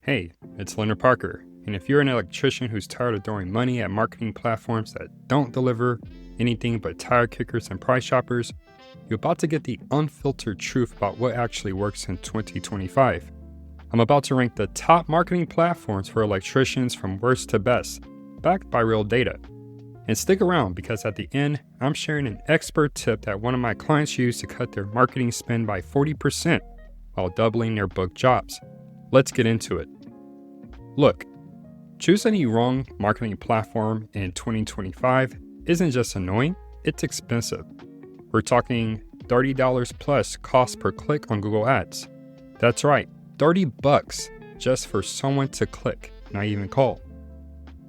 Hey, it's Leonard Parker, and if you're an electrician who's tired of throwing money at marketing platforms that don't deliver anything but tire kickers and price shoppers, you're about to get the unfiltered truth about what actually works in 2025. I'm about to rank the top marketing platforms for electricians from worst to best, backed by real data. And stick around because at the end, I'm sharing an expert tip that one of my clients used to cut their marketing spend by 40% while doubling their booked jobs. Let's get into it. Look, choosing the wrong marketing platform in 2025 isn't just annoying, it's expensive. We're talking $30 plus cost per click on Google Ads. That's right, $30 just for someone to click, not even call.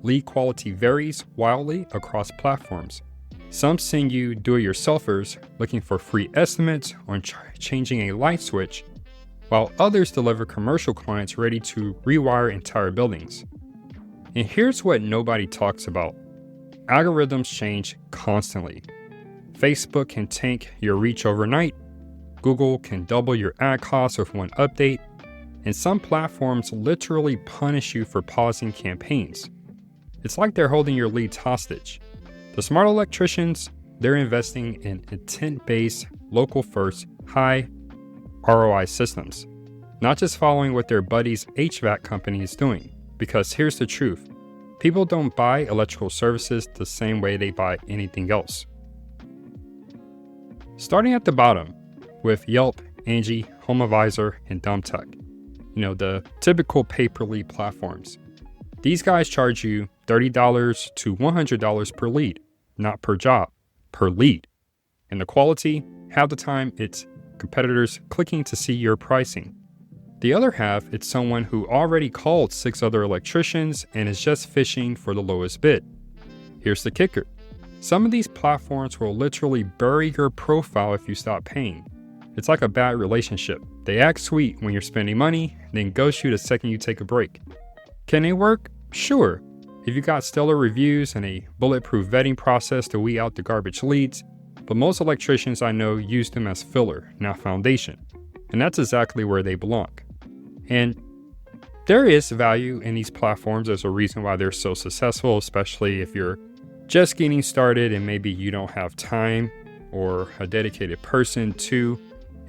Lead quality varies wildly across platforms. Some send you do-it-yourselfers looking for free estimates on changing a light switch, while others deliver commercial clients ready to rewire entire buildings. And here's what nobody talks about. Algorithms change constantly. Facebook can tank your reach overnight. Google can double your ad costs with one update. And some platforms literally punish you for pausing campaigns. It's like they're holding your leads hostage. The smart electricians, they're investing in intent-based, local-first, high ROI systems, not just following what their buddy's HVAC company is doing. Because here's the truth, people don't buy electrical services the same way they buy anything else. Starting at the bottom with Yelp, Angie, HomeAdvisor, and DumbTech. The typical pay-per-lead platforms. These guys charge you $30 to $100 per lead, not per job, per lead. And the quality, half the time it's competitors clicking to see your pricing. The other half, it's someone who already called 6 other electricians and is just fishing for the lowest bid. Here's the kicker. Some of these platforms will literally bury your profile if you stop paying. It's like a bad relationship. They act sweet when you're spending money, then ghost you the second you take a break. Can they work? Sure. If you got stellar reviews and a bulletproof vetting process to weed out the garbage leads, but most electricians I know use them as filler, not foundation. And that's exactly where they belong. And there is value in these platforms. There's a reason why they're so successful, especially if you're just getting started and maybe you don't have time or a dedicated person to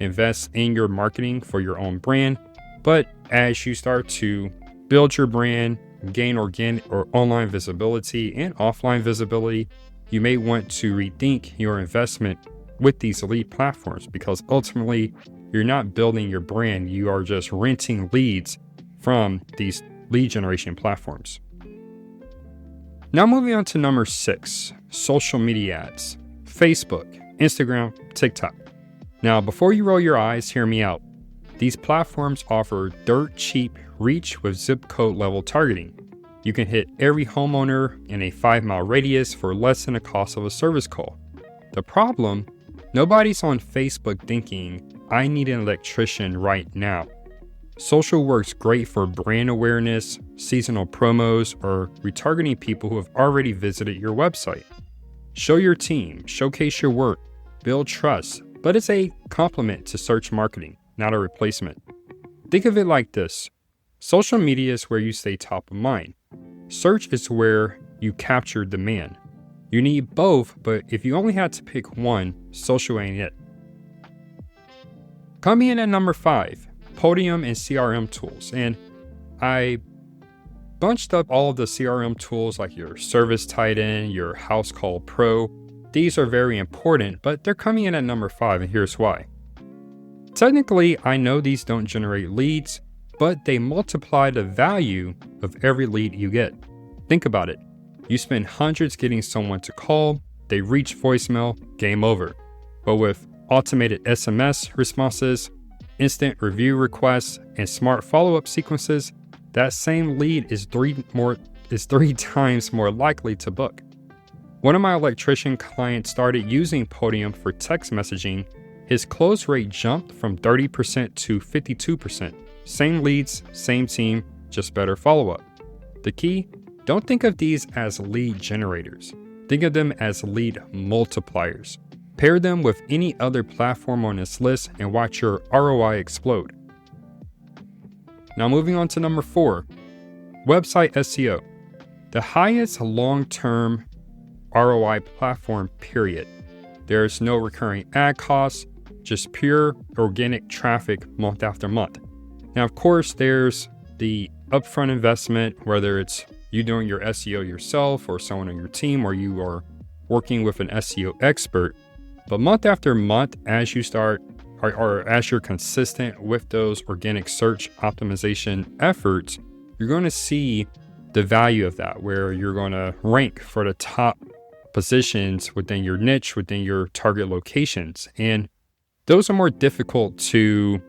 invest in your marketing for your own brand. But as you start to build your brand, gain organic or online visibility and offline visibility, you may want to rethink your investment with these lead platforms because ultimately you're not building your brand, you are just renting leads from these lead generation platforms. Now moving on to number 6, social media ads, Facebook, Instagram, TikTok. Now before you roll your eyes, hear me out. These platforms offer dirt cheap reach with zip code level targeting. You can hit every homeowner in a 5-mile radius for less than the cost of a service call. The problem, nobody's on Facebook thinking, I need an electrician right now. Social works great for brand awareness, seasonal promos, or retargeting people who have already visited your website. Show your team, showcase your work, build trust, but it's a complement to search marketing, not a replacement. Think of it like this. Social media is where you stay top of mind. Search is where you capture demand. You need both, but if you only had to pick one, social ain't it. Coming in at number 5, Podium and CRM tools. And I bunched up all of the CRM tools like your Service Titan, your House Call Pro. These are very important, but they're coming in at number 5, and here's why. Technically, I know these don't generate leads, but they multiply the value of every lead you get. Think about it. You spend hundreds getting someone to call, they reach voicemail, game over. But with automated SMS responses, instant review requests, and smart follow-up sequences, that same lead is 3 times more likely to book. One of my electrician clients started using Podium for text messaging. His close rate jumped from 30% to 52%. Same leads, same team, just better follow-up. The key, don't think of these as lead generators. Think of them as lead multipliers. Pair them with any other platform on this list and watch your ROI explode. Now moving on to number 4, website SEO. The highest long-term ROI platform, period. There's no recurring ad costs, just pure organic traffic month after month. Now, of course, there's the upfront investment, whether it's you doing your SEO yourself or someone on your team, or you are working with an SEO expert. But month after month, as you start or as you're consistent with those organic search optimization efforts, you're going to see the value of that, where you're going to rank for the top positions within your niche, within your target locations. And those are more difficult to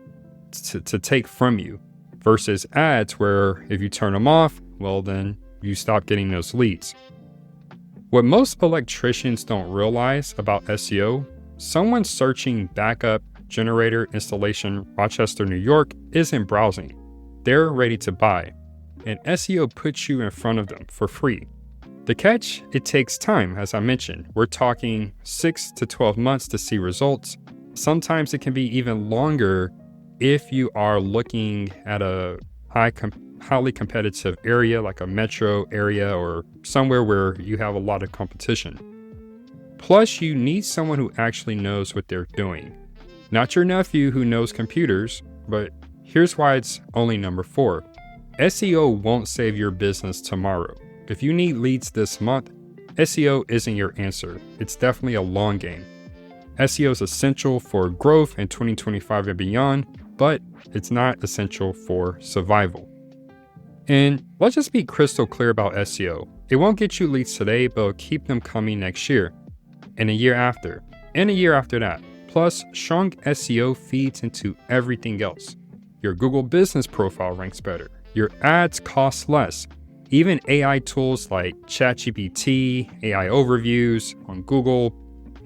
take from you versus ads, where if you turn them off, well, then you stop getting those leads. What most electricians don't realize about SEO, someone searching backup generator installation Rochester, New York isn't browsing. They're ready to buy. And SEO puts you in front of them for free. The catch, it takes time, as I mentioned. We're talking 6 to 12 months to see results. Sometimes it can be even longer if you are looking at a highly competitive area, like a metro area or somewhere where you have a lot of competition. Plus, you need someone who actually knows what they're doing. Not your nephew who knows computers, but here's why it's only number 4. SEO won't save your business tomorrow. If you need leads this month, SEO isn't your answer. It's definitely a long game. SEO is essential for growth in 2025 and beyond, but it's not essential for survival. And let's just be crystal clear about SEO. It won't get you leads today, but it'll keep them coming next year, and a year after, and a year after that. Plus, strong SEO feeds into everything else. Your Google business profile ranks better. Your ads cost less. Even AI tools like ChatGPT, AI overviews on Google,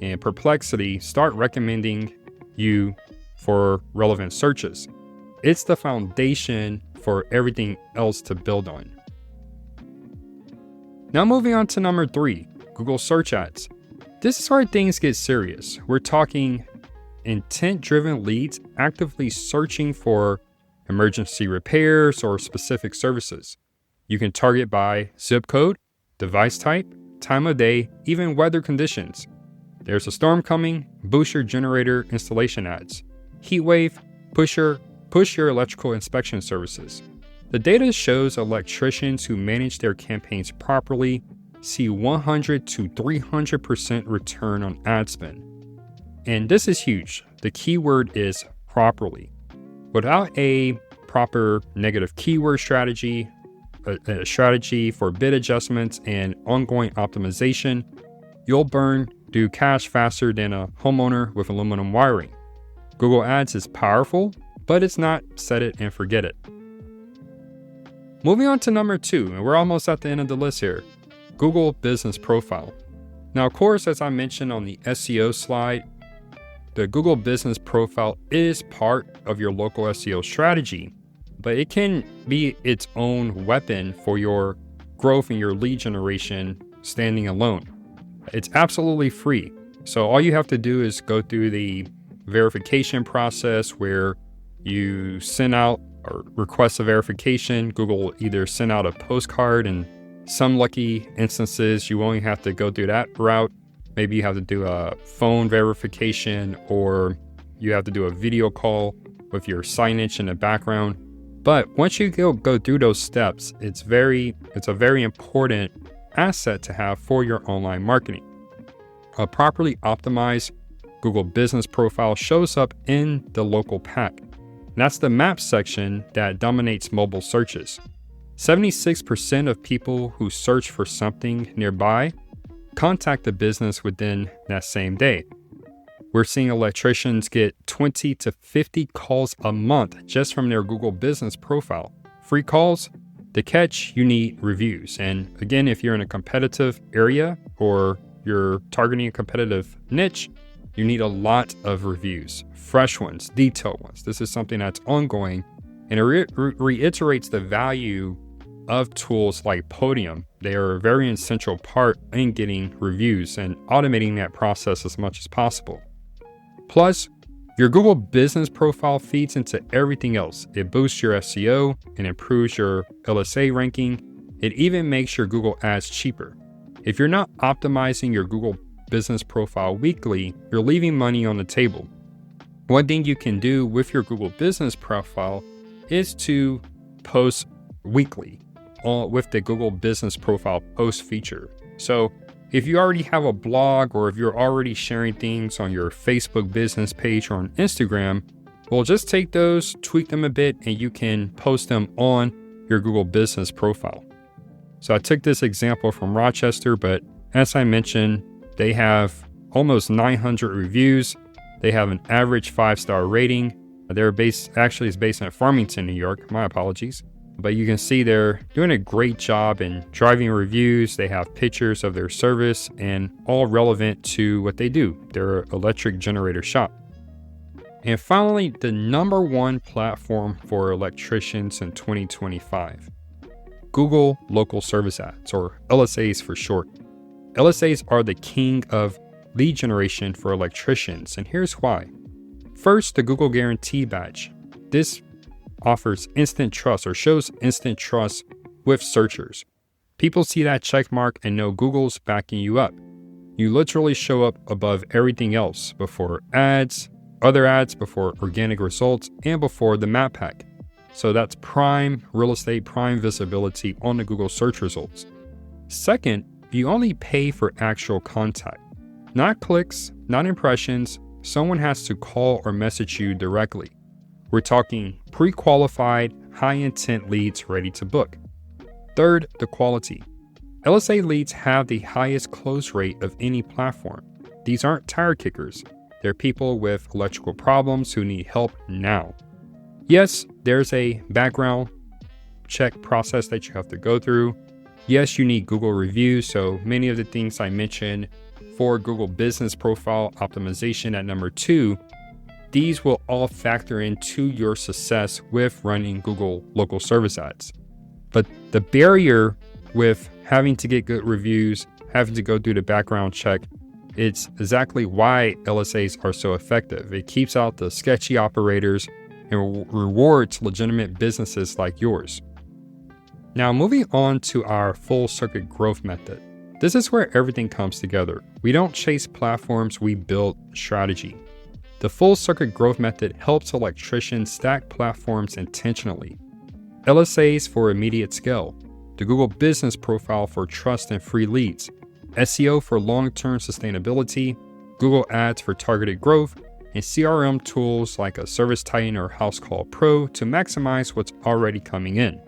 and Perplexity start recommending you for relevant searches. It's the foundation for everything else to build on. Now moving on to number 3, Google search ads. This is where things get serious. We're talking intent-driven leads actively searching for emergency repairs or specific services. You can target by zip code, device type, time of day, even weather conditions. There's a storm coming, boost your generator installation ads. Heat wave, push your electrical inspection services. The data shows electricians who manage their campaigns properly see 100 to 300% return on ad spend. And this is huge. The keyword is properly. Without a proper negative keyword strategy, a strategy for bid adjustments and ongoing optimization, you'll burn through cash faster than a homeowner with aluminum wiring. Google Ads is powerful, but it's not set it and forget it. Moving on to number 2, and we're almost at the end of the list here, Google Business Profile. Now, of course, as I mentioned on the SEO slide, the Google Business Profile is part of your local SEO strategy, but it can be its own weapon for your growth and your lead generation standing alone. It's absolutely free. So all you have to do is go through the verification process where you send out or request a verification. Google will either send out a postcard, and some lucky instances you only have to go through that route. Maybe you have to do a phone verification, or you have to do a video call with your signage in the background. But once you go through those steps, it's a very important asset to have for your online marketing. A properly optimized Google Business Profile shows up in the local pack. And that's the Maps section that dominates mobile searches. 76% of people who search for something nearby contact the business within that same day. We're seeing electricians get 20 to 50 calls a month just from their Google Business Profile. Free calls. The catch, you need reviews. And again, if you're in a competitive area or you're targeting a competitive niche, you need a lot of reviews, fresh ones, detailed ones. This is something that's ongoing, and it reiterates the value of tools like Podium. They are a very essential part in getting reviews and automating that process as much as possible. Plus, Your Google business profile feeds into everything else. It boosts your SEO and improves your LSA ranking. It even makes your Google ads cheaper. If you're not optimizing your Google business profile weekly, you're leaving money on the table. One thing you can do with your Google business profile is to post weekly with the Google business profile post feature. So if you already have a blog or if you're already sharing things on your Facebook business page or on Instagram, well, just take those, tweak them a bit, and you can post them on your Google business profile. So I took this example from Rochester, but as I mentioned, they have almost 900 reviews. They have an average 5-star rating. They're based in Farmington, New York. My apologies. But you can see they're doing a great job in driving reviews. They have pictures of their service and all relevant to what they do. They're an electric generator shop. And finally, the number one platform for electricians in 2025, Google Local Service Ads, or LSAs for short. LSAs are the king of lead generation for electricians, and here's why. First, the Google Guarantee Badge. This offers instant trust or shows instant trust with searchers. People see that check mark and know Google's backing you up. You literally show up above everything else, before ads, other ads, before organic results, and before the map pack. So that's prime real estate, prime visibility on the Google search results. Second, you only pay for actual contact, not clicks, not impressions. Someone has to call or message you directly. We're talking pre-qualified, high-intent leads ready to book. Third, the quality. LSA leads have the highest close rate of any platform. These aren't tire kickers. They're people with electrical problems who need help now. Yes, there's a background check process that you have to go through. Yes, you need Google reviews, so many of the things I mentioned for Google business profile optimization at number 2, these will all factor into your success with running Google local service ads. But the barrier with having to get good reviews, having to go through the background check, it's exactly why LSAs are so effective. It keeps out the sketchy operators and rewards legitimate businesses like yours. Now, moving on to our full circuit growth method. This is where everything comes together. We don't chase platforms, we build strategy. The full circuit growth method helps electricians stack platforms intentionally. LSAs for immediate scale, the Google business profile for trust and free leads, SEO for long-term sustainability, Google Ads for targeted growth, and CRM tools like a Service Titan or House Call Pro to maximize what's already coming in.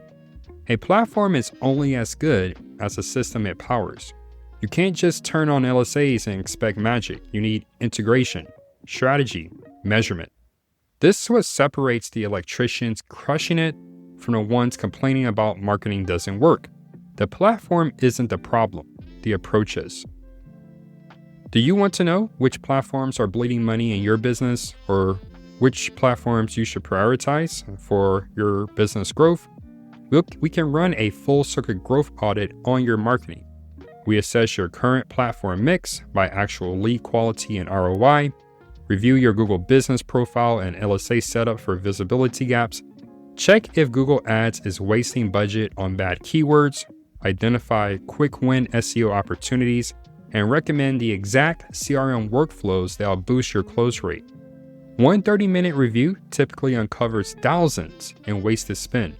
A platform is only as good as the system it powers. You can't just turn on LSAs and expect magic. You need integration, strategy, measurement. This is what separates the electricians crushing it from the ones complaining about marketing doesn't work. The platform isn't the problem, the approach is. Do you want to know which platforms are bleeding money in your business or which platforms you should prioritize for your business growth? We can run a full circuit growth audit on your marketing. We assess your current platform mix by actual lead quality and ROI, review your Google business profile and LSA setup for visibility gaps, check if Google Ads is wasting budget on bad keywords, identify quick win SEO opportunities, and recommend the exact CRM workflows that will boost your close rate. One 30-minute review typically uncovers thousands in wasted spend.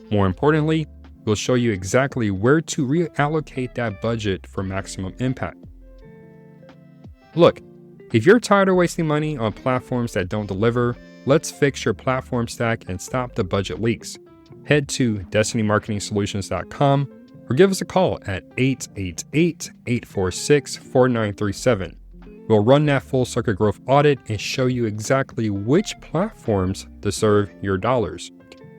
More importantly, we'll show you exactly where to reallocate that budget for maximum impact. Look, if you're tired of wasting money on platforms that don't deliver, let's fix your platform stack and stop the budget leaks. Head to destinymarketingsolutions.com or give us a call at 888-846-4937. We'll run that full circuit growth audit and show you exactly which platforms deserve your dollars.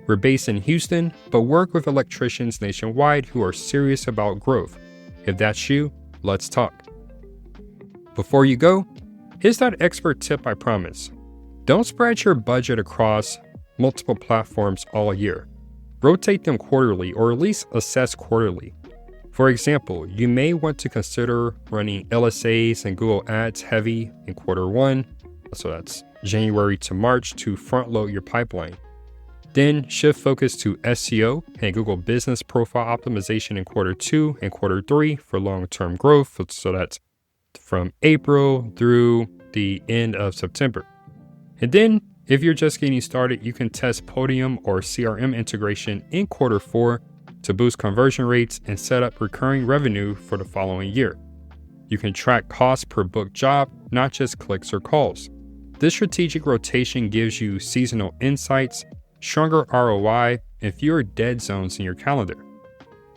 We're based in Houston, but work with electricians nationwide who are serious about growth. If that's you, let's talk. Before you go, here's that expert tip I promise. Don't spread your budget across multiple platforms all year. Rotate them quarterly or at least assess quarterly. For example, you may want to consider running LSAs and Google Ads heavy in quarter 1, so that's January to March to front load your pipeline. Then shift focus to SEO and Google Business Profile Optimization in quarter 2 and quarter 3 for long-term growth. So that's from April through the end of September. And then if you're just getting started, you can test Podium or CRM integration in quarter 4 to boost conversion rates and set up recurring revenue for the following year. You can track costs per booked job, not just clicks or calls. This strategic rotation gives you seasonal insights, stronger ROI, and fewer dead zones in your calendar.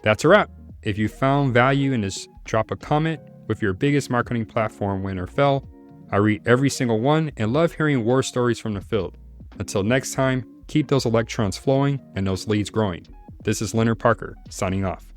That's a wrap. If you found value in this, drop a comment with your biggest marketing platform win or fail. I read every single one and love hearing war stories from the field. Until next time, keep those electrons flowing and those leads growing. This is Leonard Parker, signing off.